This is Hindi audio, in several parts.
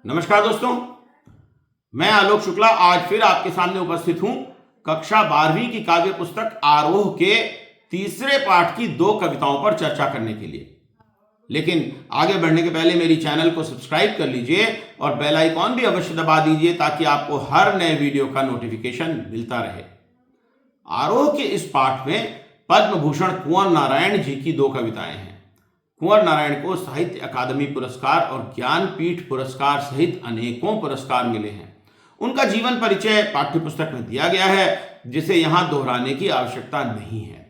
नमस्कार दोस्तों, मैं आलोक शुक्ला आज फिर आपके सामने उपस्थित हूं कक्षा 12वीं की काव्य पुस्तक आरोह के तीसरे पाठ की 2 कविताओं पर चर्चा करने के लिए। लेकिन आगे बढ़ने के पहले मेरी चैनल को सब्सक्राइब कर लीजिए और बेल आइकॉन भी अवश्य दबा दीजिए ताकि आपको हर नए वीडियो का नोटिफिकेशन मिलता रहे। आरोह के इस पाठ में पद्म भूषण कुंवर नारायण जी की 2 कविताएं हैं। कुंवर नारायण को साहित्य अकादमी पुरस्कार और ज्ञानपीठ पुरस्कार सहित अनेकों पुरस्कार मिले हैं। उनका जीवन परिचय पाठ्यपुस्तक में दिया गया है, जिसे यहाँ दोहराने की आवश्यकता नहीं है।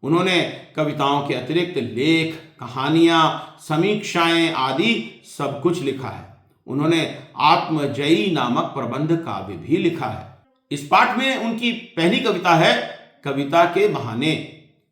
उन्होंने कविताओं के अतिरिक्त लेख, कहानियां, समीक्षाएं आदि सब कुछ लिखा है। उन्होंने आत्मजयी नामक प्रबंध काव्य भी लिखा है। इस पाठ में उनकी पहली कविता है कविता के बहाने।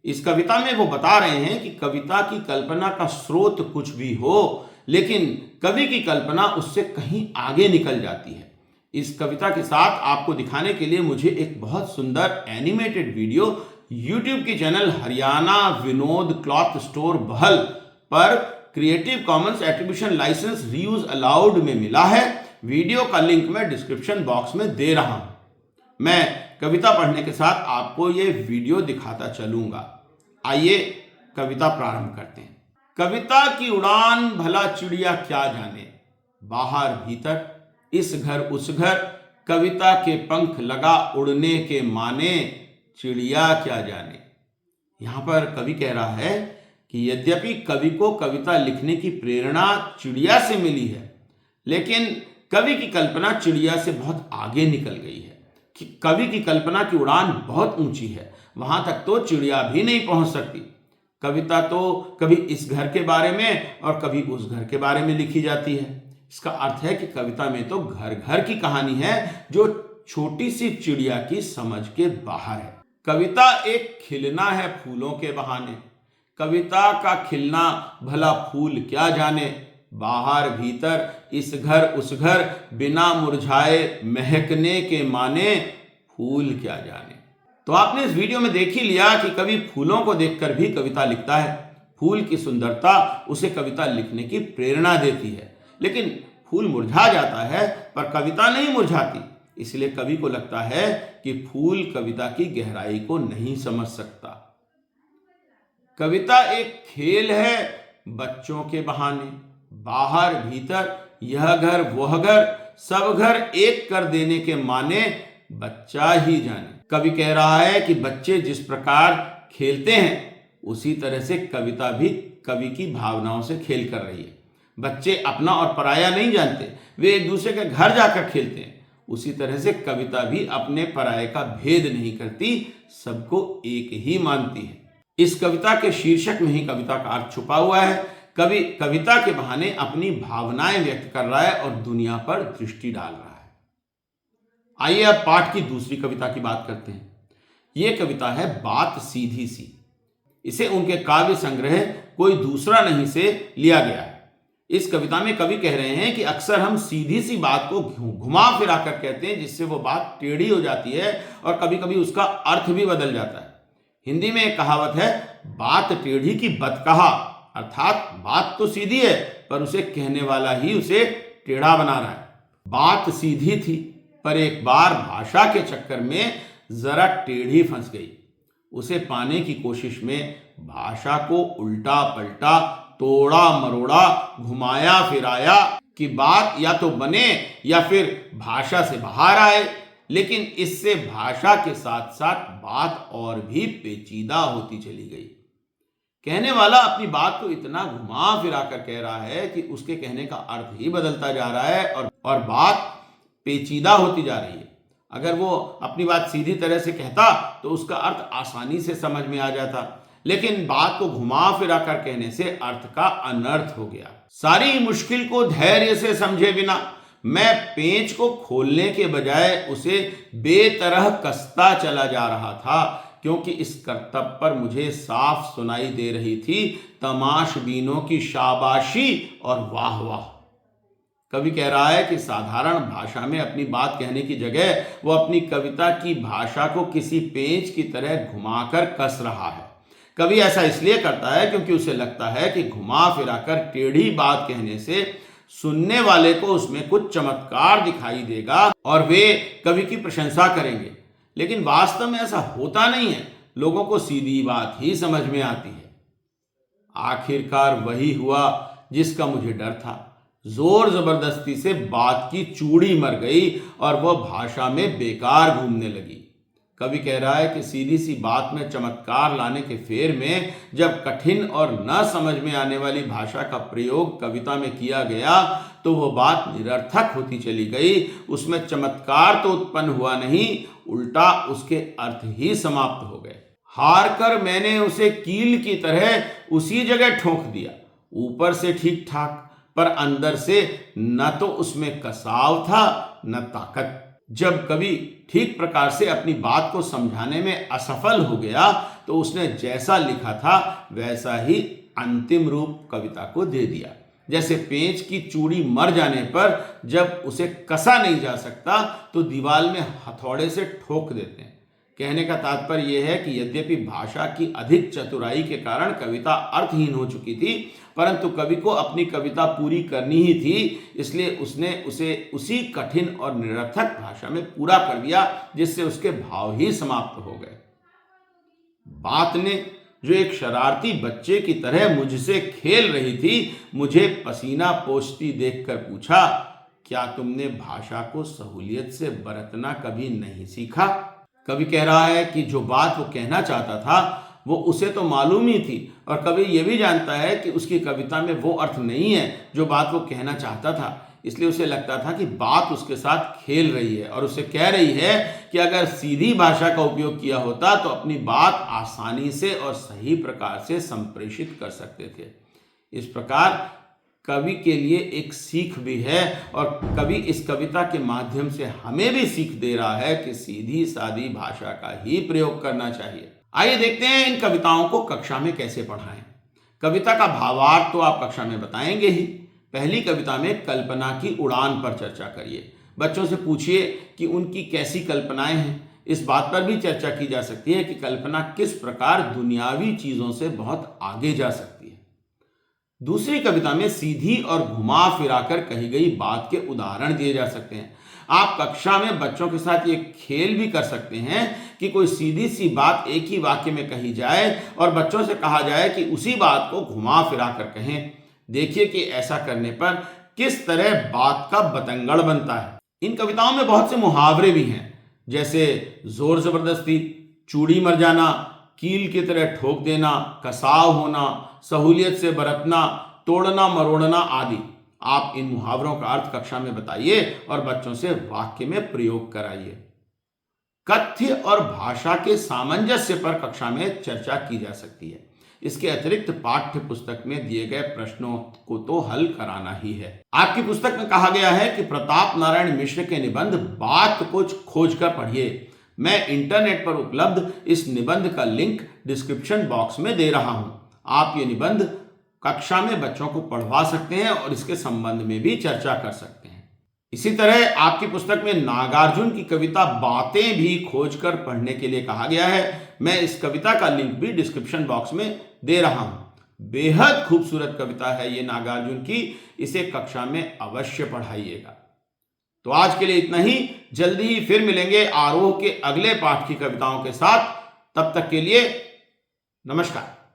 इस कविता में वो बता रहे हैं कि कविता की कल्पना का स्रोत कुछ भी हो, लेकिन कवि की कल्पना उससे कहीं आगे निकल जाती है। इस कविता के साथ आपको दिखाने के लिए मुझे एक बहुत सुंदर एनिमेटेड वीडियो YouTube के channel Haryana Vinod cloth store Bahl पर creative commons attribution licence reuse allowed में मिला है। वीडियो का लिंक मैं डिस्क्रिप्शन बॉक्स में दे रहा हूं। मैं कविता पढ़ने के साथ आपको ये वीडियो दिखाता चलूंगा। आइए कविता प्रारंभ करते हैं। कविता की उड़ान भला चिड़िया क्या जाने, बाहर भीतर इस घर उस घर, कविता के पंख लगा उड़ने के माने, चिड़िया क्या जाने। यहाँ पर कवि कह रहा है कि यद्यपि कवि को कविता लिखने की प्रेरणा चिड़िया से मिली है, लेकिन कवि की कल्पना चिड़िया से बहुत आगे निकल गई है। कि कवि की कल्पना की उड़ान बहुत ऊंची है, वहां तक तो चिड़िया भी नहीं पहुंच सकती। कविता तो कभी इस घर के बारे में और कभी उस घर के बारे में लिखी जाती है। इसका अर्थ है कि कविता में तो घर घर की कहानी है जो छोटी सी चिड़िया की समझ के बाहर है। कविता एक खिलना है फूलों के बहाने, कविता का खिलना भला फूल क्या जाने, बाहर भीतर इस घर उस घर, बिना मुरझाए महकने के माने, फूल क्या जाने। तो आपने इस वीडियो में देख ही लिया कि कवि फूलों को देखकर भी कविता लिखता है। फूल की सुंदरता उसे कविता लिखने की प्रेरणा देती है, लेकिन फूल मुरझा जाता है पर कविता नहीं मुरझाती। इसलिए कवि को लगता है कि फूल कविता की गहराई को नहीं समझ सकता। कविता एक खेल है बच्चों के बहाने, बाहर भीतर यह घर वह घर, सब घर एक कर देने के माने, बच्चा ही जाने। कवि कह रहा है कि बच्चे जिस प्रकार खेलते हैं उसी तरह से कविता भी कवि की भावनाओं से खेल कर रही है। बच्चे अपना और पराया नहीं जानते, वे एक दूसरे के घर जाकर खेलते हैं। उसी तरह से कविता भी अपने पराये का भेद नहीं करती, सबको एक ही मानती है। इस कविता के शीर्षक में ही कविता का अर्थ छुपा हुआ है। कवि कविता के बहाने अपनी भावनाएं व्यक्त कर रहा है और दुनिया पर दृष्टि डाल रहा है। आइए अब पाठ की दूसरी कविता की बात करते हैं। यह कविता है बात सीधी सी। इसे उनके काव्य संग्रह कोई दूसरा नहीं से लिया गया है। इस कविता में कवि कह रहे हैं कि अक्सर हम सीधी सी बात को घुमा फिरा कर कहते हैं, जिससे वो बात टेढ़ी हो जाती है और कभी कभी उसका अर्थ भी बदल जाता है। हिंदी में एक कहावत है, बात टेढ़ी की बत कहा, अर्थात बात तो सीधी है पर उसे कहने वाला ही उसे टेढ़ा बना रहा है। बात सीधी थी पर एक बार भाषा के चक्कर में जरा टेढ़ी फंस गई। उसे पाने की कोशिश में भाषा को उल्टा पलटा, तोड़ा मरोड़ा, घुमाया फिराया कि बात या तो बने या फिर भाषा से बाहर आए, लेकिन इससे भाषा के साथ साथ बात और भी पेचीदा होती चली गई। कहने वाला अपनी बात को इतना घुमा फिरा कर कह रहा है कि उसके कहने का अर्थ ही बदलता जा रहा है और बात पेचीदा होती जा रही है। अगर वो अपनी बात सीधी तरह से कहता तो उसका अर्थ आसानी से समझ में आ जाता, लेकिन बात को घुमा फिरा कर कहने से अर्थ का अनर्थ हो गया। सारी मुश्किल को धैर्य से समझे बिना मैं पेंच को खोलने के बजाय उसे बेतरह कसता चला जा रहा था, क्योंकि इस करतब पर मुझे साफ सुनाई दे रही थी तमाशबीनों की शाबाशी और वाह वाह। कवि कह रहा है कि साधारण भाषा में अपनी बात कहने की जगह वो अपनी कविता की भाषा को किसी पेंच की तरह घुमाकर कस रहा है। कवि ऐसा इसलिए करता है क्योंकि उसे लगता है कि घुमा फिरा कर टेढ़ी बात कहने से सुनने वाले को उसमें कुछ चमत्कार दिखाई देगा और वे कवि की प्रशंसा करेंगे, लेकिन वास्तव में ऐसा होता नहीं है। लोगों को सीधी बात ही समझ में आती है। आखिरकार वही हुआ जिसका मुझे डर था। जोर जबरदस्ती से बात की चूड़ी मर गई और वह भाषा में बेकार घूमने लगी। कवि कह रहा है कि सीधी सी बात में चमत्कार लाने के फेर में जब कठिन और न समझ में आने वाली भाषा का प्रयोग कविता में किया गया तो वह बात निरर्थक होती चली गई। उसमें चमत्कार तो उत्पन्न हुआ नहीं, उल्टा उसके अर्थ ही समाप्त हो गए। हार कर मैंने उसे कील की तरह उसी जगह ठोंक दिया। ऊपर से ठीक ठाक, पर अंदर से न तो उसमें कसाव था न ताकत। जब कवि ठीक प्रकार से अपनी बात को समझाने में असफल हो गया तो उसने जैसा लिखा था वैसा ही अंतिम रूप कविता को दे दिया। जैसे पेंच की चूड़ी मर जाने पर जब उसे कसा नहीं जा सकता तो दीवार में हथौड़े से ठोक देते हैं। कहने का तात्पर्य यह है कि यद्यपि भाषा की अधिक चतुराई के कारण कविता अर्थहीन हो चुकी थी, परंतु कवि को अपनी कविता पूरी करनी ही थी, इसलिए उसने उसे उसी कठिन और निरर्थक भाषा में पूरा कर दिया जिससे उसके भाव ही समाप्त हो गए। बात ने जो एक शरारती बच्चे की तरह मुझसे खेल रही थी, मुझे पसीना पोंछती देखकर पूछा, क्या तुमने भाषा को सहूलियत से बरतना कभी नहीं सीखा? कवि कह रहा है कि जो बात वो कहना चाहता था वो उसे तो मालूम ही थी, और कवि ये भी जानता है कि उसकी कविता में वो अर्थ नहीं है जो बात वो कहना चाहता था। इसलिए उसे लगता था कि बात उसके साथ खेल रही है और उसे कह रही है कि अगर सीधी भाषा का उपयोग किया होता तो अपनी बात आसानी से और सही प्रकार से संप्रेषित कर सकते थे। इस प्रकार कवि के लिए एक सीख भी है, और कवि इस कविता के माध्यम से हमें भी सीख दे रहा है कि सीधी सादी भाषा का ही प्रयोग करना चाहिए। आइए देखते हैं इन कविताओं को कक्षा में कैसे पढ़ाएं। कविता का भावार्थ तो आप कक्षा में बताएंगे ही। पहली कविता में कल्पना की उड़ान पर चर्चा करिए। बच्चों से पूछिए कि उनकी कैसी कल्पनाएं हैं। इस बात पर भी चर्चा की जा सकती है कि कल्पना किस प्रकार दुनियावी चीजों से बहुत आगे जा सकती है। दूसरी कविता में सीधी और घुमा फिराकर कही गई बात के उदाहरण दिए जा सकते हैं। आप कक्षा में बच्चों के साथ ये खेल भी कर सकते हैं कि कोई सीधी सी बात एक ही वाक्य में कही जाए और बच्चों से कहा जाए कि उसी बात को घुमा फिरा कर कहें। देखिए कि ऐसा करने पर किस तरह बात का बतंगड़ बनता है। इन कविताओं में बहुत से मुहावरे भी हैं, जैसे जोर जबरदस्ती, चूड़ी मर जाना, कील की तरह ठोक देना, कसाव होना, सहूलियत से बरतना, तोड़ना मरोड़ना आदि। आप इन मुहावरों का अर्थ कक्षा में बताइए और बच्चों से वाक्य में प्रयोग कराइए। कथ्य और भाषा के सामंजस्य पर कक्षा में चर्चा की जा सकती है। इसके अतिरिक्त पाठ्य पुस्तक में दिए गए प्रश्नों को तो हल कराना ही है। आपकी पुस्तक में कहा गया है कि प्रताप नारायण मिश्र के निबंध बात को खोज कर पढ़िए। मैं इंटरनेट पर उपलब्ध इस निबंध का लिंक डिस्क्रिप्शन बॉक्स में दे रहा हूं। आप ये निबंध कक्षा में बच्चों को पढ़वा सकते हैं और इसके संबंध में भी चर्चा कर सकते हैं। इसी तरह आपकी पुस्तक में नागार्जुन की कविता बातें भी खोजकर पढ़ने के लिए कहा गया है। मैं इस कविता का लिंक भी डिस्क्रिप्शन बॉक्स में दे रहा हूं। बेहद खूबसूरत कविता है ये नागार्जुन की, इसे कक्षा में अवश्य पढ़ाइएगा। तो आज के लिए इतना ही। जल्दी ही फिर मिलेंगे आरोह के अगले पाठ की कविताओं के साथ। तब तक के लिए नमस्कार।